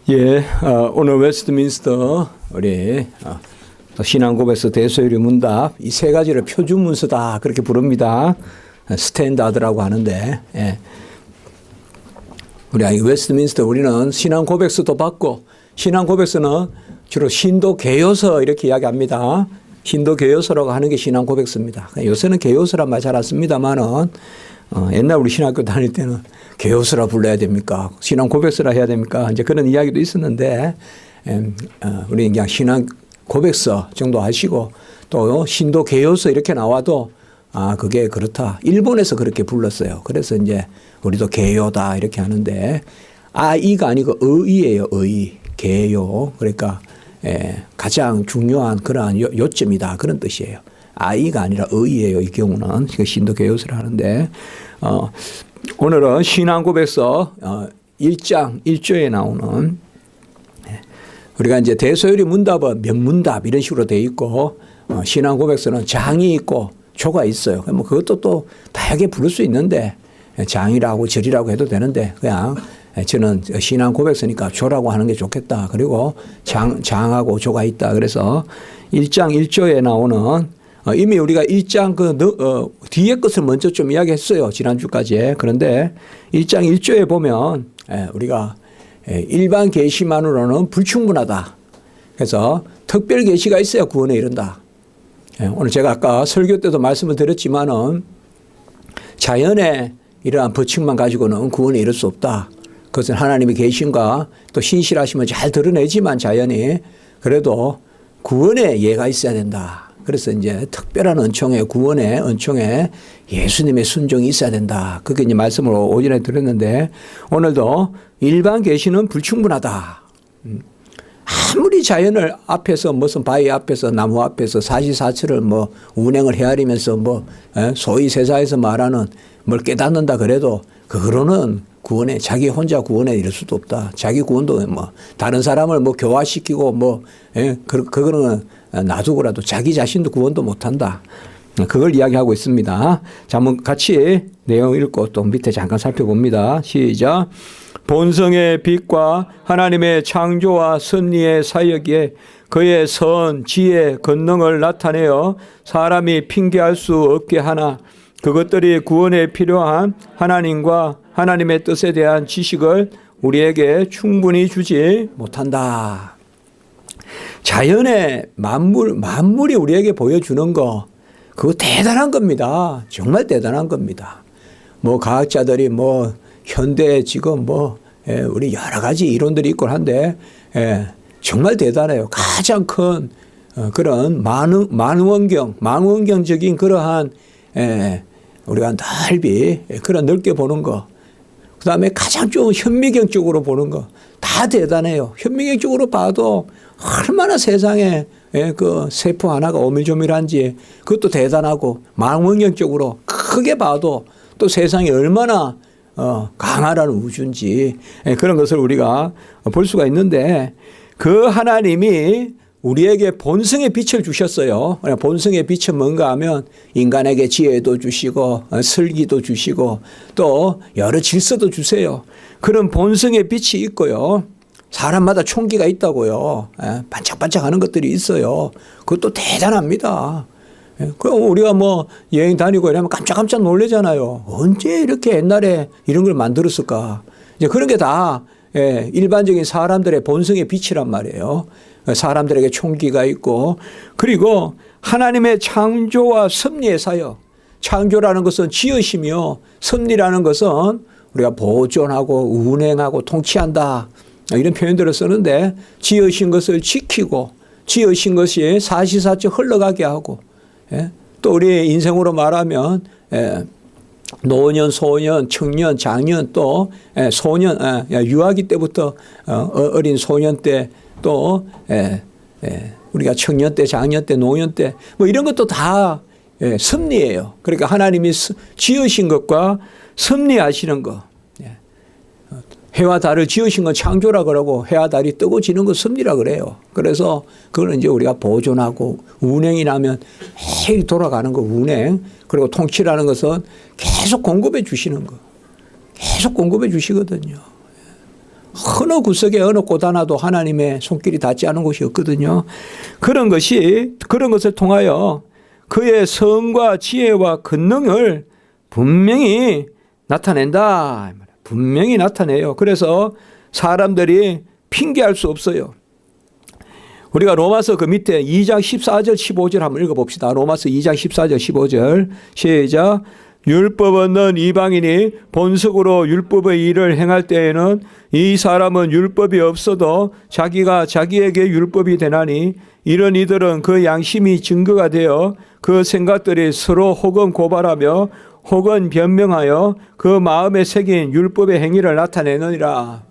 예, 오늘 웨스트민스터 우리 신앙고백서 대소요리 문답 이 세 가지를 표준문서다 그렇게 부릅니다. 스탠다드라고 하는데, 예. 우리 웨스트민스터 우리는 신앙고백서도 받고 신앙고백서는 주로 신도개요서 이렇게 이야기합니다. 신도개요서라고 하는 게 신앙고백서입니다. 요새는 개요서란 말 잘 안 씁니다만은 옛날 우리 신학교 다닐 때는 개요서라 불러야 됩니까? 신앙고백서라 해야 됩니까? 이제 그런 이야기도 있었는데, 우리 그냥 신앙고백서 정도 하시고 또 신도개요서 이렇게 나와도 그게 그렇다. 일본에서 그렇게 불렀어요. 그래서 이제 우리도 개요다 이렇게 하는데, 이가 아니고 의예요. 의. 개요. 그러니까 가장 중요한 그러한 요점이다. 그런 뜻이에요. 이가 아니라 의예요. 이 경우는 신도개요서를 하는데, 오늘은 신앙고백서 1장 1조에 나오는, 우리가 이제 대소요리 문답은 면문답 이런 식으로 되어 있고, 신앙고백서는 장이 있고 조가 있어요. 뭐 그것도 또 다양하게 부를 수 있는데, 장이라고 절이라고 해도 되는데, 그냥 저는 신앙고백서니까 조라고 하는 게 좋겠다. 그리고 장하고 조가 있다. 그래서 1장 1조에 나오는, 이미 우리가 1장 뒤에 것을 먼저 좀 이야기했어요. 지난주까지. 그런데 1장 1조에 보면 우리가 일반 계시만으로는 불충분하다. 그래서 특별 계시가 있어야 구원에 이른다. 오늘 제가 아까 설교 때도 말씀을 드렸지만은 자연의 이러한 법칙만 가지고는 구원에 이를 수 없다. 그것은 하나님의 계신과 또 신실하심을 잘 드러내지만 자연이 그래도 구원에 예가 있어야 된다. 그래서 이제 특별한 은총에 구원의 은총에 예수님의 순종이 있어야 된다. 그게 이제 말씀을 오전에 드렸는데 오늘도 일반 계시는 불충분하다. 아무리 자연을 앞에서 무슨 바위 앞에서 나무 앞에서 사시사철을 뭐 운행을 헤아리면서 소위 세상에서 말하는 뭘 깨닫는다 그래도 그거로는 구원에 자기 혼자 구원에 이를 수도 없다. 자기 구원도 다른 사람을 교화시키고 그거는 놔두고라도 자기 자신도 구원도 못한다. 그걸 이야기하고 있습니다. 자, 한번 같이 내용 읽고 또 밑에 잠깐 살펴봅니다. 시작. 본성의 빛과 하나님의 창조와 섭리의 사역에 그의 선, 지혜, 권능을 나타내어 사람이 핑계할 수 없게 하나 그것들이 구원에 필요한 하나님과 하나님의 뜻에 대한 지식을 우리에게 충분히 주지 못한다. 자연의 만물이 우리에게 보여주는 거, 그거 대단한 겁니다. 정말 대단한 겁니다. 과학자들이 현대에 지금 우리 여러 가지 이론들이 있곤 한데, 정말 대단해요. 가장 큰 그런 망원경적인 그러한 우리가 넓이 그런 넓게 보는 거, 그 다음에 가장 좀 현미경적으로 보는 거 다 대단해요. 현미경적으로 봐도 얼마나 세상에 그 세포 하나가 오밀조밀한지 그것도 대단하고, 망원경적으로 크게 봐도 또 세상이 얼마나 강하라는 우주인지 그런 것을 우리가 볼 수가 있는데, 그 하나님이 우리에게 본성의 빛을 주셨어요. 본성의 빛은 뭔가 하면 인간에게 지혜도 주시고 슬기도 주시고 또 여러 질서도 주세요. 그런 본성의 빛이 있고요. 사람마다 총기가 있다고요. 반짝반짝하는 것들이 있어요. 그것도 대단합니다. 그럼 우리가 여행 다니고 이러면 깜짝깜짝 놀라잖아요. 언제 이렇게 옛날에 이런 걸 만들었을까. 이제 그런 게 다 일반적인 사람들의 본성의 빛이란 말이에요. 사람들에게 총기가 있고, 그리고 하나님의 창조와 섭리의 사역. 창조라는 것은 지으시며 섭리라는 것은 우리가 보존하고 운행하고 통치한다. 이런 표현들을 쓰는데, 지으신 것을 지키고 지으신 것이 사시사철 흘러가게 하고, 또 우리 인생으로 말하면 노년, 소년, 청년, 장년, 또 소년, 유아기 때부터 어린 소년 때, 또 우리가 청년 때, 장년 때, 노년 때 이런 것도 다 섭리예요. 그러니까 하나님이 지으신 것과 섭리하시는 것. 해와 달을 지으신 건 창조라 그러고 해와 달이 뜨고 지는 건 섭리라 그래요. 그래서 그거는 이제 우리가 보존하고, 운행이 나면 매일 돌아가는 거 운행, 그리고 통치라는 것은 계속 공급해 주시는 거. 계속 공급해 주시거든요. 어느 구석에 어느 곳 하나도 하나님의 손길이 닿지 않은 곳이 없거든요. 그런 것을 통하여 그의 성과 지혜와 권능을 분명히 나타낸다. 분명히 나타내요. 그래서 사람들이 핑계할 수 없어요. 우리가 로마서 그 밑에 2장 14절 15절 한번 읽어봅시다. 로마서 2장 14절 15절 시작. 율법 없는 이방인이 본석으로 율법의 일을 행할 때에는 이 사람은 율법이 없어도 자기가 자기에게 율법이 되나니 이런 이들은 그 양심이 증거가 되어 그 생각들이 서로 혹은 고발하며 혹은 변명하여 그 마음에 새긴 율법의 행위를 나타내느니라.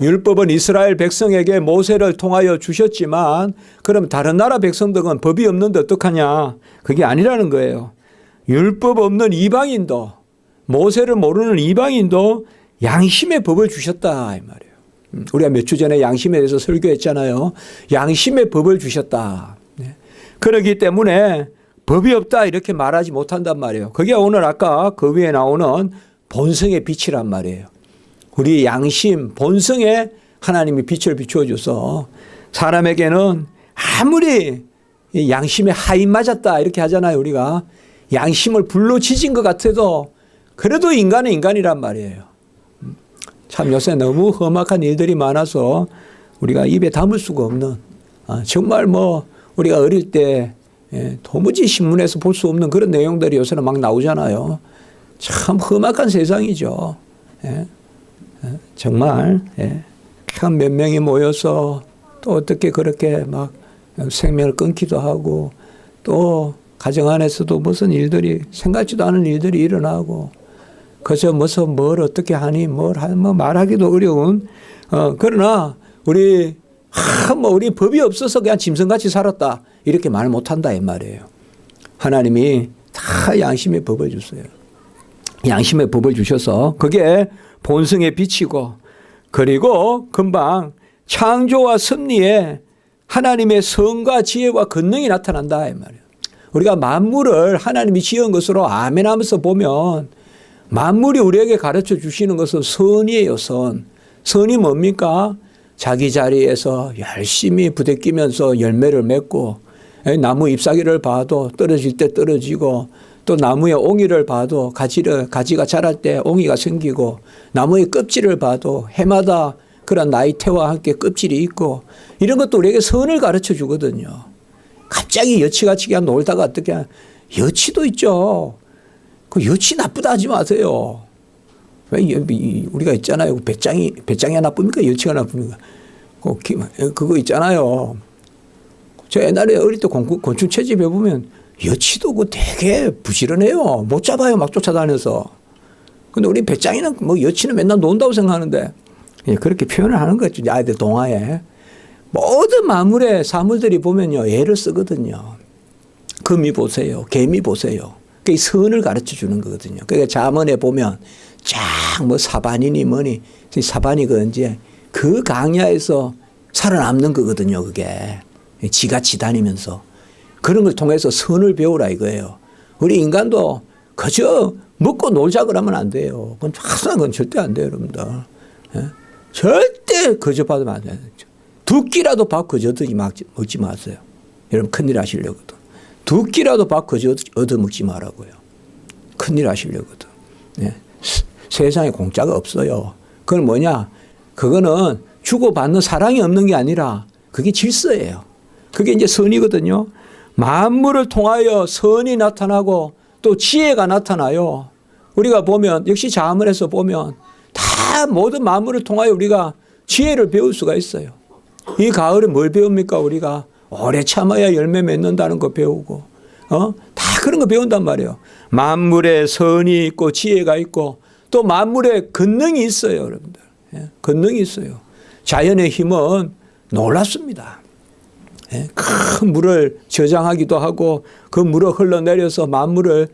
율법은 이스라엘 백성에게 모세를 통하여 주셨지만 그럼 다른 나라 백성들은 법이 없는데 어떡하냐. 그게 아니라는 거예요. 율법 없는 이방인도 모세를 모르는 이방인도 양심의 법을 주셨다 이 말이에요. 우리가 몇 주 전에 양심에 대해서 설교했잖아요. 양심의 법을 주셨다. 그렇기 때문에 법이 없다 이렇게 말하지 못한단 말이에요. 그게 오늘 아까 그 위에 나오는 본성의 빛이란 말이에요. 우리 양심 본성에 하나님이 빛을 비추어 줘서 사람에게는 아무리 양심에 하인 맞았다 이렇게 하잖아요. 우리가 양심을 불로 지진 것 같아도 그래도 인간은 인간이란 말이에요. 참 요새 너무 험악한 일들이 많아서 우리가 입에 담을 수가 없는 정말 뭐 우리가 어릴 때 도무지 신문에서 볼 수 없는 그런 내용들이 요새는 막 나오잖아요. 참 험악한 세상이죠. 정말 한 몇 명이 모여서 또 어떻게 그렇게 막 생명을 끊기도 하고 또 가정 안에서도 무슨 일들이 생각지도 않은 일들이 일어나고 그저 무슨 뭘 어떻게 하니 뭐 말하기도 어려운 그러나 우리 우리 법이 없어서 그냥 짐승같이 살았다 이렇게 말 못한다 이 말이에요. 하나님이 다 양심의 법을 주세요. 양심의 법을 주셔서 그게 본성의 빛이고 그리고 금방 창조와 섭리에 하나님의 성과 지혜와 권능이 나타난다 이 말이에요. 우리가 만물을 하나님이 지은 것으로 아멘 하면서 보면 만물이 우리에게 가르쳐 주시는 것은 선이에요. 선이 뭡니까? 자기 자리에서 열심히 부대끼면서 열매를 맺고 나무 잎사귀를 봐도 떨어질 때 떨어지고 또 나무의 옹이를 봐도 가지가 자랄 때 옹이가 생기고 나무의 껍질을 봐도 해마다 그런 나이테와 함께 껍질이 있고 이런 것도 우리에게 선을 가르쳐 주거든요. 갑자기 여치같이 그냥 놀다가 어떻게 여치도 있죠. 그 여치 나쁘다 하지 마세요. 왜 우리가 있잖아요. 배짱이 나쁩니까? 여치가 나쁩니까? 그거 있잖아요. 저 옛날에 어릴 때 곤충 채집해 보면 여치도 그 되게 부지런해요. 못 잡아요. 막 쫓아다녀서. 근데 우리 배짱이는 뭐 여치는 맨날 논다고 생각하는데 그렇게 표현을 하는 거죠. 아이들 동화에. 모든 만물의 사물들이 보면요. 애를 쓰거든요. 금이 보세요. 개미 보세요. 그게 선을 가르쳐 주는 거거든요. 그러니까 잠언에 보면 쫙 뭐 사반이니 뭐니 사반이가 이제 그 강야에서 살아남는 거거든요. 그게. 지같이 다니면서. 그런 걸 통해서 선을 배우라 이거예요. 우리 인간도 그저 먹고 놀자 그러면 안 돼요. 그건 항상 그건 절대 안 돼요. 여러분들. 절대 거저 받으면 안 돼요. 두 끼라도 밥 거저 먹지 마세요. 여러분 큰일 하시려거든. 두 끼라도 밥 거저 얻어먹지 말라고요. 큰일 하시려거든. 세상에 공짜가 없어요. 그건 뭐냐? 그거는 주고받는 사랑이 없는 게 아니라 그게 질서예요. 그게 이제 선이거든요. 만물을 통하여 선이 나타나고 또 지혜가 나타나요. 우리가 보면 역시 잠언에서 보면 다 모든 만물을 통하여 우리가 지혜를 배울 수가 있어요. 이 가을에 뭘 배웁니까? 우리가 오래 참아야 열매 맺는다는 거 배우고 다 그런 거 배운단 말이에요. 만물에 선이 있고 지혜가 있고 또 만물에 권능이 있어요. 여러분들. 권능이 있어요. 자연의 힘은 놀랍습니다. 큰 물을 저장하기도 하고 그 물을 흘러내려서 만물을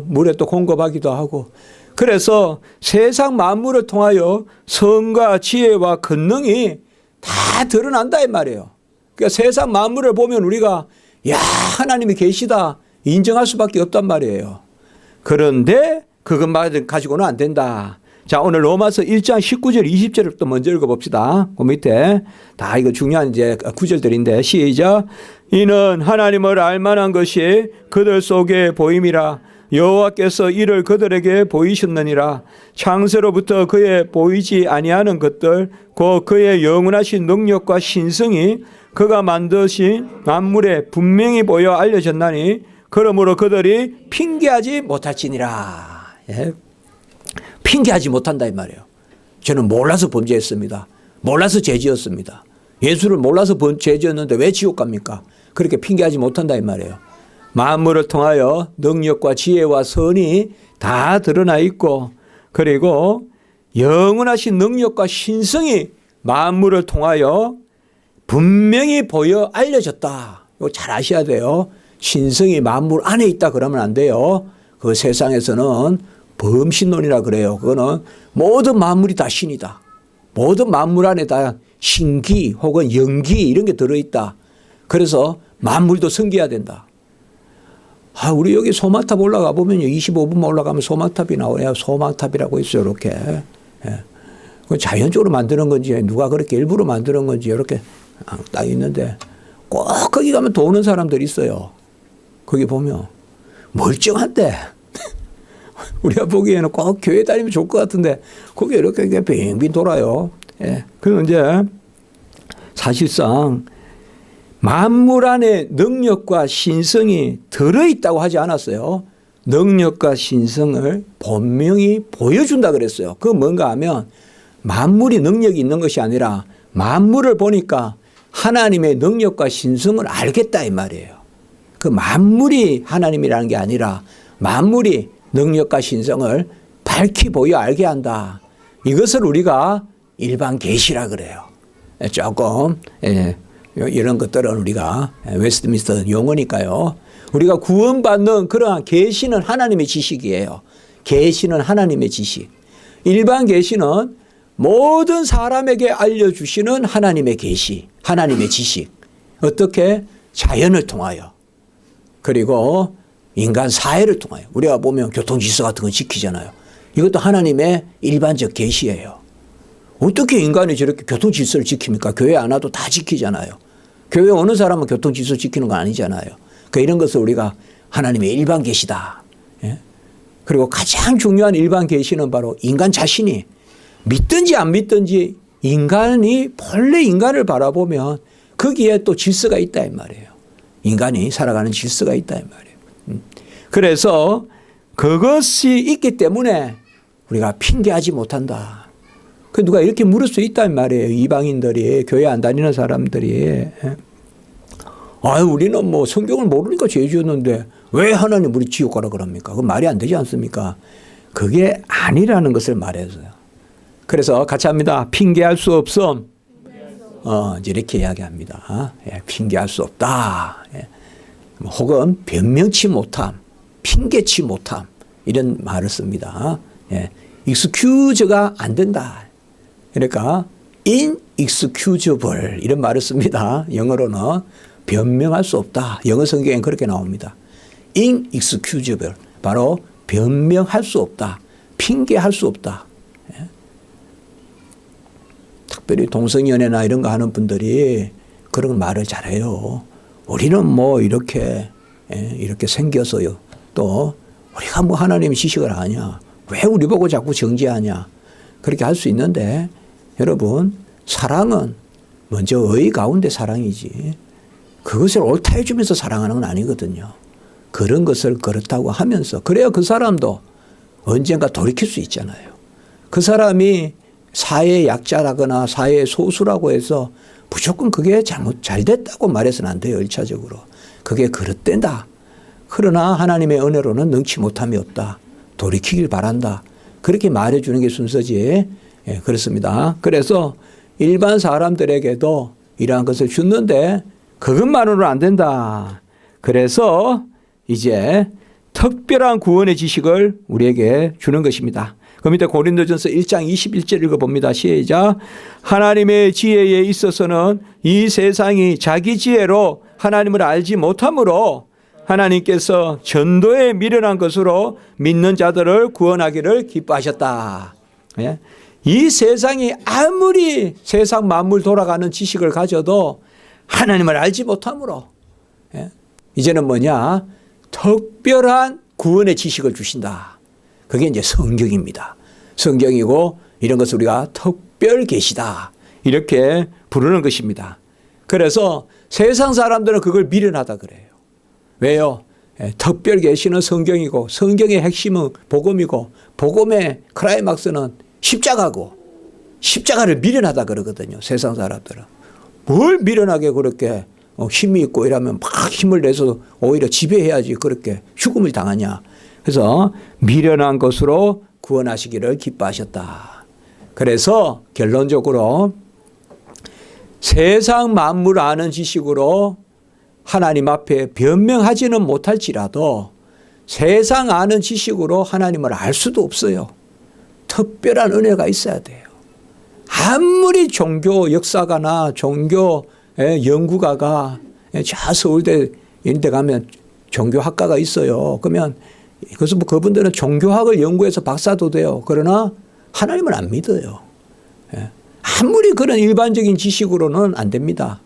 물에 또 공급하기도 하고 그래서 세상 만물을 통하여 선과 지혜와 권능이 다 드러난다 이 말이에요. 그러니까 세상 만물을 보면 우리가 야 하나님이 계시다 인정할 수밖에 없단 말이에요. 그런데 그것만 가지고는 안 된다. 자, 오늘 로마서 1장 19절 20절을 또 먼저 읽어봅시다. 그 밑에 다 이거 중요한 이제 구절들인데 시작. 이는 하나님을 알만한 것이 그들 속에 보임이라. 여호와께서 이를 그들에게 보이셨느니라. 창세로부터 그의 보이지 아니하는 것들 곧 그의 영원하신 능력과 신성이 그가 만드신 만물에 분명히 보여 알려졌나니 그러므로 그들이 핑계하지 못할지니라. 예. 핑계하지 못한다 이 말이에요. 저는 몰라서 범죄했습니다. 몰라서 죄지었습니다. 예수를 몰라서 죄지었는데 왜 지옥 갑니까? 그렇게 핑계하지 못한다 이 말이에요. 만물을 통하여 능력과 지혜와 선이 다 드러나 있고 그리고 영원하신 능력과 신성이 만물을 통하여 분명히 보여 알려졌다. 이거 잘 아셔야 돼요. 신성이 만물 안에 있다 그러면 안 돼요. 그 세상에서는 범신론이라 그래요. 그거는 모든 만물이 다 신이다. 모든 만물 안에 다 신기 혹은 영기 이런 게 들어있다. 그래서 만물도 섬겨야 된다. 우리 여기 소마탑 올라가 보면요. 25분만 올라가면 소마탑이 나와요. 소마탑이라고 있어요. 이렇게. 예. 그건 자연적으로 만드는 건지 누가 그렇게 일부러 만드는 건지 이렇게 딱 있는데 꼭 거기 가면 도는 사람들이 있어요. 거기 보면 멀쩡한데 우리가 보기에는 꼭 교회 다니면 좋을 것 같은데 거기 이렇게 빙빙 돌아요. 예. 그리고 이제 사실상 만물 안에 능력과 신성이 들어있다고 하지 않았어요. 능력과 신성을 분명히 보여준다 그랬어요. 그건 뭔가 하면 만물이 능력이 있는 것이 아니라 만물을 보니까 하나님의 능력과 신성을 알겠다 이 말이에요. 그 만물이 하나님이라는 게 아니라 만물이 능력과 신성을 밝히 보여 알게 한다. 이것을 우리가 일반 계시라 그래요. 조금 이런 것들은 우리가 웨스트민스터 용어니까요. 우리가 구원받는 그러한 계시는 하나님의 지식이에요. 계시는 하나님의 지식. 일반 계시는 모든 사람에게 알려주시는 하나님의 계시, 하나님의 지식. 어떻게? 자연을 통하여. 그리고 인간 사회를 통하여. 우리가 보면 교통질서 같은 거 지키잖아요. 이것도 하나님의 일반적 계시예요. 어떻게 인간이 저렇게 교통질서를 지킵니까? 교회 안 와도 다 지키잖아요. 교회 오는 사람은 교통질서 지키는 거 아니잖아요. 그러니까 이런 것을 우리가 하나님의 일반 계시다. 예? 그리고 가장 중요한 일반 계시는 바로 인간 자신이 믿든지 안 믿든지 인간이 본래 인간을 바라보면 거기에 또 질서가 있다 이 말이에요. 인간이 살아가는 질서가 있다 이 말이에요. 그래서 그것이 있기 때문에 우리가 핑계하지 못한다. 그 누가 이렇게 물을 수 있단 말이에요. 이방인들이, 교회 안 다니는 사람들이. 우리는 뭐 성경을 모르니까 죄 지었는데 왜 하나님 우리 지옥 가라 그럽니까? 그건 말이 안 되지 않습니까? 그게 아니라는 것을 말해서요. 그래서 같이 합니다. 핑계할 수 없음. 이렇게 이야기합니다. 핑계할 수 없다. 혹은 변명치 못함, 핑계치 못함 이런 말을 씁니다. excuse가 안 된다. 그러니까 inexcusable 이런 말을 씁니다. 영어로는 변명할 수 없다. 영어 성경엔 그렇게 나옵니다. inexcusable 바로 변명할 수 없다. 핑계할 수 없다. 특별히 동성연애나 이런 거 하는 분들이 그런 말을 잘해요. 우리는 뭐 이렇게 생겨서요. 또 우리가 뭐 하나님의 지식을 아냐. 왜 우리 보고 자꾸 정죄하냐. 그렇게 할 수 있는데 여러분 사랑은 먼저 의 가운데 사랑이지. 그것을 옳다 해주면서 사랑하는 건 아니거든요. 그런 것을 그렇다고 하면서 그래야 그 사람도 언젠가 돌이킬 수 있잖아요. 그 사람이 사회의 약자라거나 사회의 소수라고 해서 무조건 그게 잘 됐다고 말해서는 안 돼요. 1차적으로. 그게 그릇된다. 그러나 하나님의 은혜로는 능치 못함이 없다. 돌이키길 바란다. 그렇게 말해주는 게 순서지. 그렇습니다. 그래서 일반 사람들에게도 이러한 것을 주는데 그것만으로는 안 된다. 그래서 이제 특별한 구원의 지식을 우리에게 주는 것입니다. 그 밑에 고린도전서 1장 21절 읽어봅니다. 시작. 하나님의 지혜에 있어서는 이 세상이 자기 지혜로 하나님을 알지 못하므로 하나님께서 전도에 미련한 것으로 믿는 자들을 구원하기를 기뻐하셨다. 예? 이 세상이 아무리 세상 만물 돌아가는 지식을 가져도 하나님을 알지 못함으로 예? 이제는 뭐냐? 특별한 구원의 지식을 주신다. 그게 이제 성경입니다. 성경이고 이런 것을 우리가 특별 계시다. 이렇게 부르는 것입니다. 그래서 세상 사람들은 그걸 미련하다 그래요. 왜요? 특별 계시는 성경이고 성경의 핵심은 복음이고 복음의 클라이막스는 십자가고 십자가를 미련하다 그러거든요. 세상 사람들은. 뭘 미련하게 그렇게 힘이 있고 이러면 막 힘을 내서 오히려 지배해야지 그렇게 죽음을 당하냐. 그래서 미련한 것으로 구원하시기를 기뻐하셨다. 그래서 결론적으로 세상 만물 아는 지식으로 하나님 앞에 변명하지는 못할지라도 세상 아는 지식으로 하나님을 알 수도 없어요. 특별한 은혜가 있어야 돼요. 아무리 종교 역사가나 종교 연구가가 저 서울대 이런 데 가면 종교학과가 있어요. 그러면 그래서 뭐 그분들은 종교학을 연구해서 박사도 돼요. 그러나 하나님을 안 믿어요. 아무리 그런 일반적인 지식으로는 안 됩니다.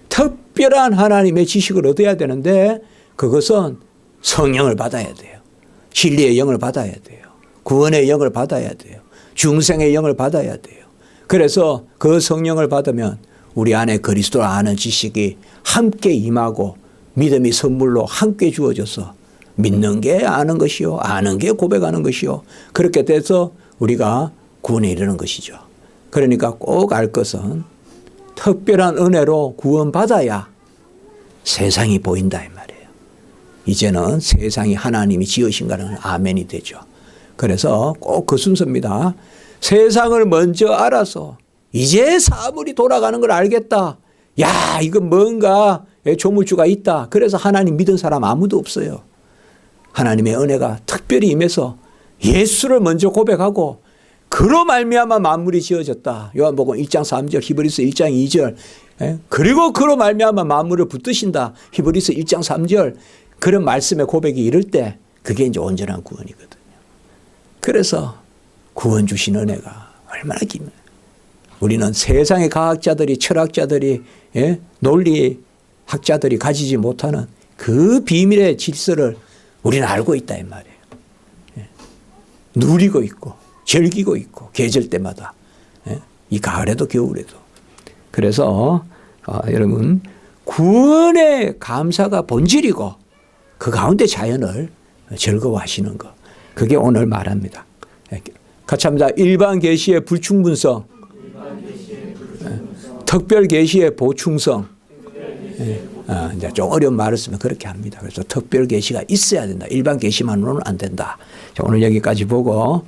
특별한 하나님의 지식을 얻어야 되는데 그것은 성령을 받아야 돼요. 진리의 영을 받아야 돼요. 구원의 영을 받아야 돼요. 중생의 영을 받아야 돼요. 그래서 그 성령을 받으면 우리 안에 그리스도를 아는 지식이 함께 임하고 믿음이 선물로 함께 주어져서 믿는 게 아는 것이요. 아는 게 고백하는 것이요. 그렇게 돼서 우리가 구원에 이르는 것이죠. 그러니까 꼭 알 것은 특별한 은혜로 구원받아야 세상이 보인다 이 말이에요. 이제는 세상이 하나님이 지으신가는 아멘이 되죠. 그래서 꼭 그 순서입니다. 세상을 먼저 알아서 이제 사물이 돌아가는 걸 알겠다. 야, 이건 뭔가 조물주가 있다. 그래서 하나님 믿은 사람 아무도 없어요. 하나님의 은혜가 특별히 임해서 예수를 먼저 고백하고 그로 말미암아 만물이 지어졌다. 요한복음 1장 3절, 히브리서 1장 2절. 그리고 그로 말미암아 만물을 붙드신다. 히브리서 1장 3절. 그런 말씀의 고백이 이를 때 그게 이제 온전한 구원이거든요. 그래서 구원 주신 은혜가 얼마나 깁니까? 우리는 세상의 과학자들이 철학자들이 논리학자들이 가지지 못하는 그 비밀의 질서를 우리는 알고 있다 이 말이에요. 누리고 있고 즐기고 있고 계절 때마다 이 가을에도 겨울에도. 그래서 여러분 구원의 감사가 본질이고 그 가운데 자연을 즐거워하시는 것. 그게 오늘 말합니다. 같이 합니다. 일반 계시의 불충분성, 특별 계시의 보충성. 이제 좀 어려운 말을 쓰면 그렇게 합니다. 그래서 특별 계시가 있어야 된다. 일반 계시만으로는 안 된다. 자, 오늘 여기까지 보고